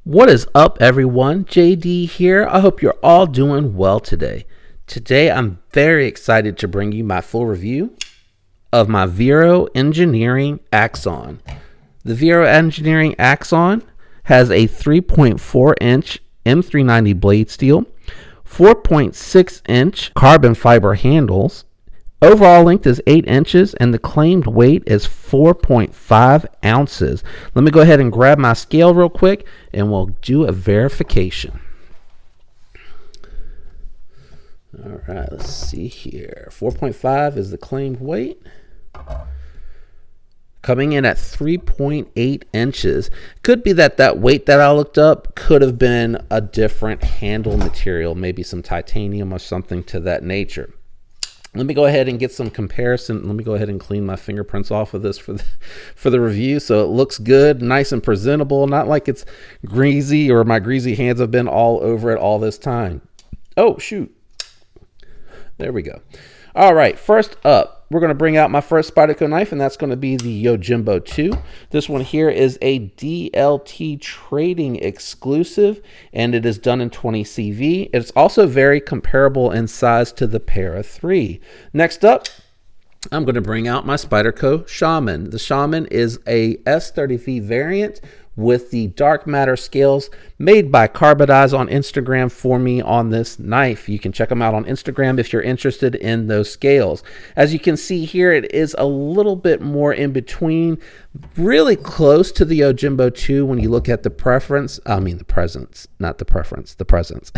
What is up, everyone? JD here. I hope you're all doing well today. Today, I'm very excited to bring you my full review of my Vero Engineering Axon. The Vero Engineering Axon has a 3.4 inch M390 blade steel, 4.6 inch carbon fiber handles. Overall length is 8 inches and the claimed weight is 4.5 ounces. Let me go ahead and grab my scale real quick and we'll do a verification. All right, let's see here. 4.5 is the claimed weight. Coming in at 3.8 inches. Could be that weight that I looked up could have been a different handle material, maybe some titanium or something to that nature. Let me go ahead and get some comparison. Let me go ahead and clean my fingerprints off of this for the review so it looks good, nice and presentable, not like it's greasy or my greasy hands have been all over it all this time. Oh, shoot. There we go. All right, first up, we're going to bring out my first Spyderco knife, and that's going to be the Yojimbo 2. This one here is a DLT trading exclusive, and it is done in 20 CV. It's also very comparable in size to the Para 3. Next up, I'm going to bring out my Spyderco Shaman. The Shaman is a S30V variant with the dark matter scales made by Carbodize on Instagram for me on this knife. You can check them out on Instagram if you're interested in those scales. As you can see here, it is a little bit more in between, really close to the Yojimbo 2 when you look at the preference. I mean the presence, not the preference, the presence.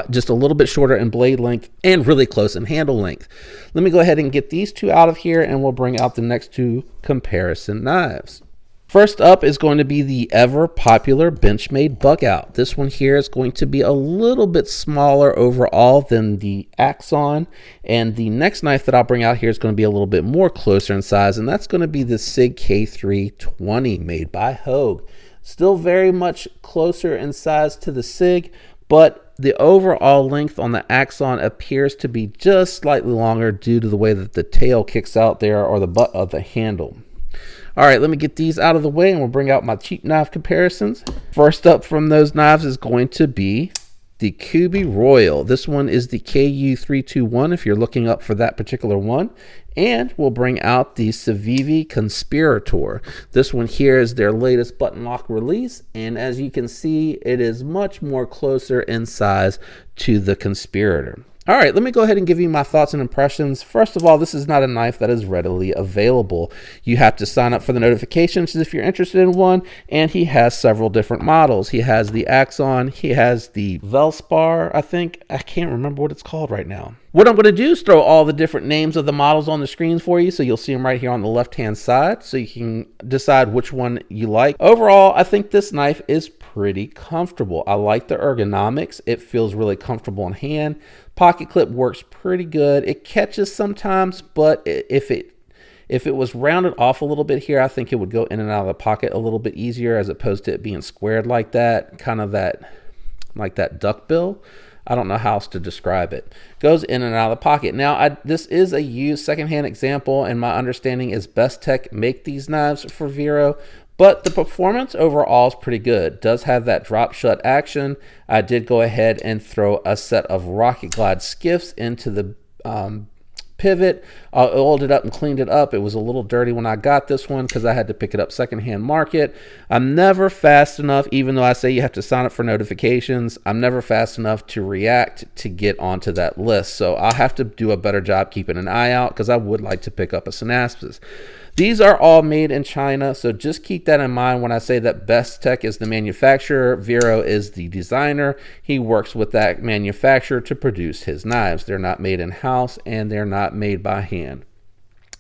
Just a little bit shorter in blade length and really close in handle length. Let me go ahead and get these two out of here and we'll bring out the next two comparison knives. First up is going to be the ever popular Benchmade Bugout. This one here is going to be a little bit smaller overall than the Axon. And the next knife that I'll bring out here is going to be a little bit more closer in size, and that's going to be the SIG K320 made by Hogue. Still very much closer in size to the SIG, but the overall length on the Axon appears to be just slightly longer due to the way that the tail kicks out there or the butt of the handle. All right, let me get these out of the way and we'll bring out my cheap knife comparisons. First up from those knives is going to be the Kubi Royal. This one is the KU321 if you're looking up for that particular one. And we'll bring out the Civivi Conspirator. This one here is their latest button lock release. And as you can see, it is much more closer in size to the Conspirator. All right, let me go ahead and give you my thoughts and impressions. First of all, this is not a knife that is readily available. You have to sign up for the notifications if you're interested in one, and he has several different models. He has the Axon, he has the Velspar, I think. I can't remember what it's called right now. What I'm going to do is throw all the different names of the models on the screens for you, so you'll see them right here on the left-hand side, so you can decide which one you like. Overall, I think this knife is pretty comfortable. I like the ergonomics. It feels really comfortable in hand. Pocket clip works pretty good. It catches sometimes, but if it was rounded off a little bit here, I think it would go in and out of the pocket a little bit easier as opposed to it being squared like that, kind of like that duckbill. I don't know how else to describe it. Goes in and out of the pocket. Now, this is a used secondhand example, and my understanding is Best Tech make these knives for Vero, but the performance overall is pretty good. Does have that drop shut action. I did go ahead and throw a set of Rocket Glide skiffs into the pivot. I oiled it up and cleaned it up. It was a little dirty when I got this one because I had to pick it up secondhand market. I'm never fast enough, even though I say you have to sign up for notifications, I'm never fast enough to react to get onto that list. So I'll have to do a better job keeping an eye out because I would like to pick up a Synapsis. These are all made in China, so just keep that in mind when I say that Best Tech is the manufacturer, Vero is the designer. He works with that manufacturer to produce his knives. They're not made in-house and they're not made by hand.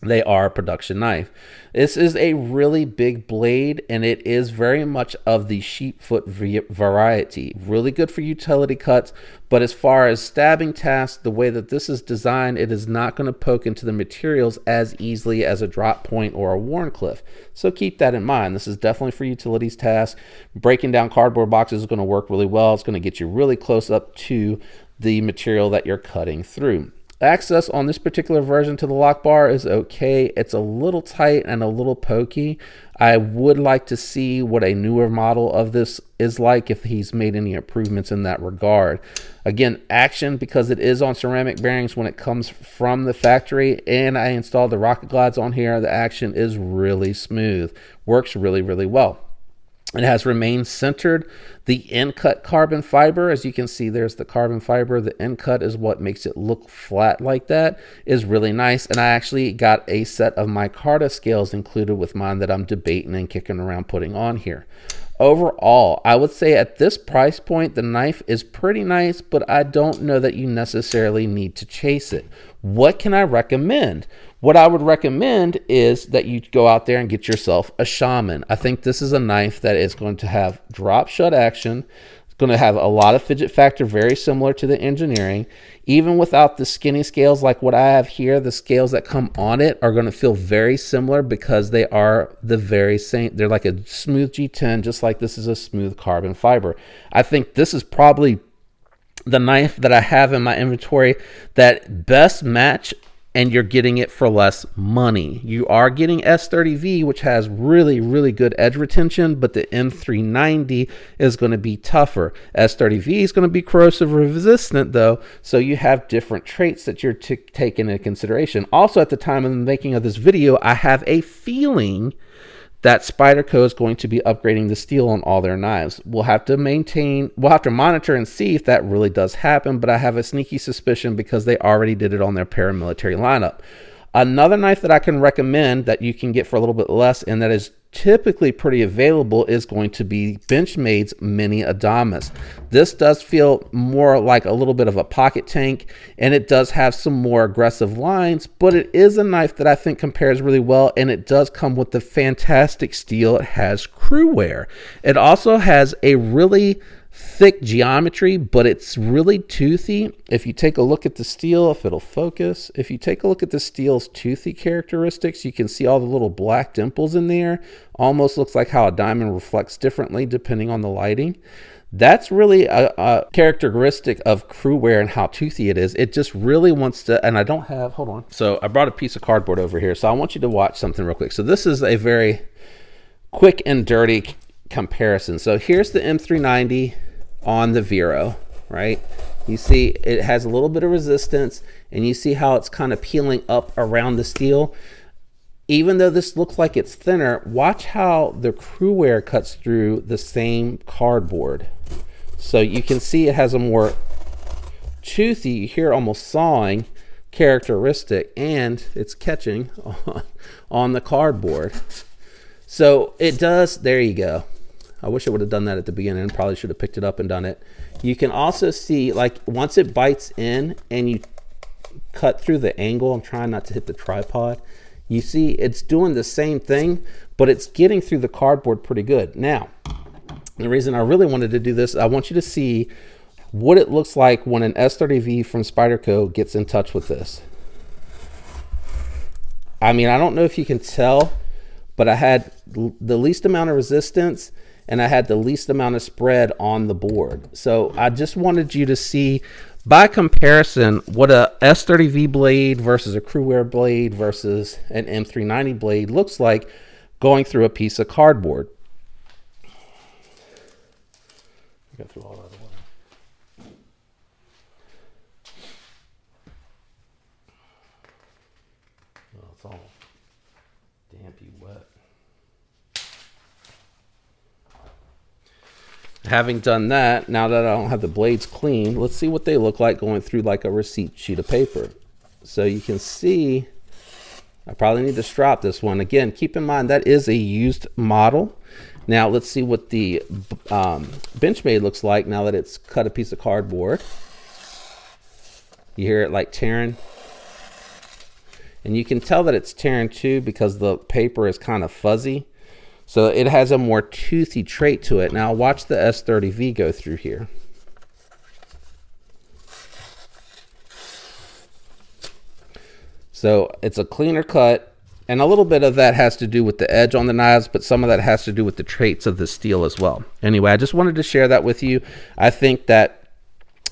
They are a production knife. This is a really big blade, and it is very much of the sheepfoot variety. Really good for utility cuts, but as far as stabbing tasks, the way that this is designed, it is not going to poke into the materials as easily as a drop point or a Wharncliffe. So keep that in mind. This is definitely for utilities tasks. Breaking down cardboard boxes is going to work really well. It's going to get you really close up to the material that you're cutting through. Access on this particular version to the lock bar is okay. It's a little tight and a little pokey. I would like to see what a newer model of this is like, if he's made any improvements in that regard. Again, action, because it is on ceramic bearings when it comes from the factory, and I installed the Rocket Glides on here, the action is really smooth. Works really, really well. It has remained centered. The end cut carbon fiber, as you can see, there's the carbon fiber. The end cut is what makes it look flat like that. Is really nice. And I actually got a set of micarta scales included with mine that I'm debating and kicking around putting on here. Overall, I would say at this price point, the knife is pretty nice, but I don't know that you necessarily need to chase it. What can I recommend? What I would recommend is that you go out there and get yourself a Shaman. I think this is a knife that is going to have drop shut action. It's going to have a lot of fidget factor, very similar to the Engineering. Even without the skinny scales like what I have here, the scales that come on it are going to feel very similar because they are the very same. They're like a smooth G10, just like this is a smooth carbon fiber. I think this is probably the knife that I have in my inventory that best match, and you're getting it for less money. You are getting S30V, which has really, really good edge retention, but the M390 is going to be tougher. S30V is going to be corrosive resistant though, so you have different traits that you're taking into consideration. Also, at the time of the making of this video, I have a feeling that Spyderco is going to be upgrading the steel on all their knives. We'll have to monitor and see if that really does happen, but I have a sneaky suspicion because they already did it on their paramilitary lineup. Another knife that I can recommend that you can get for a little bit less, and that is typically pretty available, is going to be Benchmade's Mini Adamas. This does feel more like a little bit of a pocket tank, and it does have some more aggressive lines, but it is a knife that I think compares really well, and it does come with the fantastic steel. It has crew wear. It also has a really thick geometry, but it's really toothy. If you take a look at the steel, if it'll focus, if you take a look at the steel's toothy characteristics, you can see all the little black dimples in there. Almost looks like how a diamond reflects differently depending on the lighting. That's really a characteristic of crew wear and how toothy it is. It just really wants to, and I don't have, hold on. So I brought a piece of cardboard over here. So I want you to watch something real quick. So this is a very quick and dirty comparison. So here's the M390 on the Vero, right? You see it has a little bit of resistance, and you see how it's kind of peeling up around the steel. Even though this looks like it's thinner, watch how the crew wear cuts through the same cardboard. So you can see it has a more toothy, you hear almost sawing characteristic, and it's catching on the cardboard. So it does, there you go. I wish I would have done that at the beginning. Probably should have picked it up and done it. You can also see, like, once it bites in and you cut through the angle, I'm trying not to hit the tripod, you see it's doing the same thing, but it's getting through the cardboard pretty good. Now, the reason I really wanted to do this, I want you to see what it looks like when an S30V from Spyderco gets in touch with this. I mean, I don't know if you can tell, but I had the least amount of resistance and I had the least amount of spread on the board. So I just wanted you to see, by comparison, what a S30V blade versus a crew wear blade versus an M390 blade looks like going through a piece of cardboard. Go through all that water. Oh, it's all dampy wet. Having done that, now that I don't have the blades clean, let's see what they look like going through like a receipt sheet of paper. So you can see, I probably need to strap this one. Again, keep in mind that is a used model. Now let's see what the Benchmade looks like now that it's cut a piece of cardboard. You hear it like tearing. And you can tell that it's tearing too because the paper is kind of fuzzy. So it has a more toothy trait to it. Now watch the S30V go through here. So it's a cleaner cut, and a little bit of that has to do with the edge on the knives, but some of that has to do with the traits of the steel as well. Anyway, I just wanted to share that with you. I think that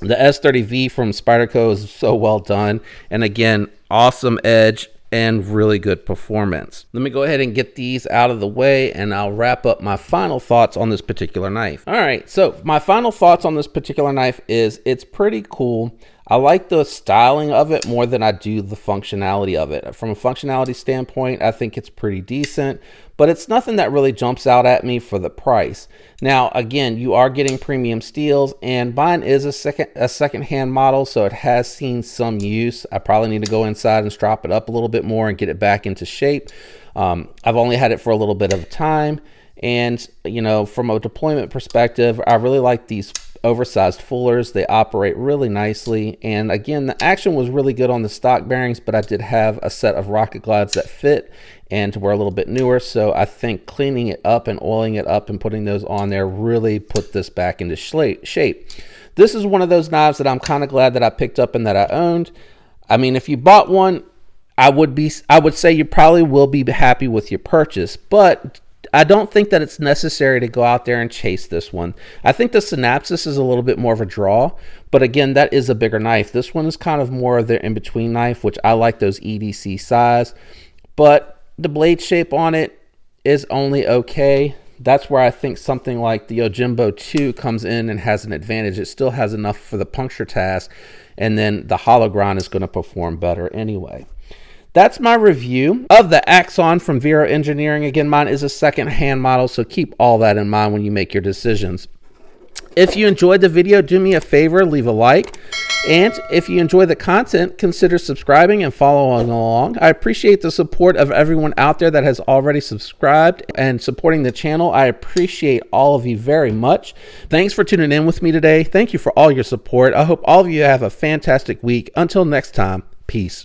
The S30V from Spyderco is so well done. And again, awesome edge and really good performance. Let me go ahead and get these out of the way and I'll wrap up my final thoughts on this particular knife. All right, so my final thoughts on this particular knife is it's pretty cool. I like the styling of it more than I do the functionality of it. From a functionality standpoint, I think it's pretty decent, but it's nothing that really jumps out at me for the price. Now, again, you are getting premium steels, and mine is a second-hand model, so it has seen some use. I probably need to go inside and strop it up a little bit more and get it back into shape. I've only had it for a little bit of time, and you know, from a deployment perspective, I really like these oversized fullers. They operate really nicely, and again, the action was really good on the stock bearings, but I did have a set of Rocket Glides that fit and were a little bit newer, so I think cleaning it up and oiling it up and putting those on there really put this back into shape. This is one of those knives that I'm kind of glad that I picked up and that I owned. I mean, if you bought one, I would say you probably will be happy with your purchase, but I don't think that it's necessary to go out there and chase this one. I think the Synapsis is a little bit more of a draw, but again, that is a bigger knife. This one is kind of more of their in-between knife, which I like those EDC size, but the blade shape on it is only okay. That's where I think something like the Ojimbo 2 comes in and has an advantage. It still has enough for the puncture task, and then the hollow grind is going to perform better anyway. That's my review of the Axon from Vero Engineering. Again, mine is a second-hand model, so keep all that in mind when you make your decisions. If you enjoyed the video, do me a favor, leave a like. And if you enjoy the content, consider subscribing and following along. I appreciate the support of everyone out there that has already subscribed and supporting the channel. I appreciate all of you very much. Thanks for tuning in with me today. Thank you for all your support. I hope all of you have a fantastic week. Until next time, peace.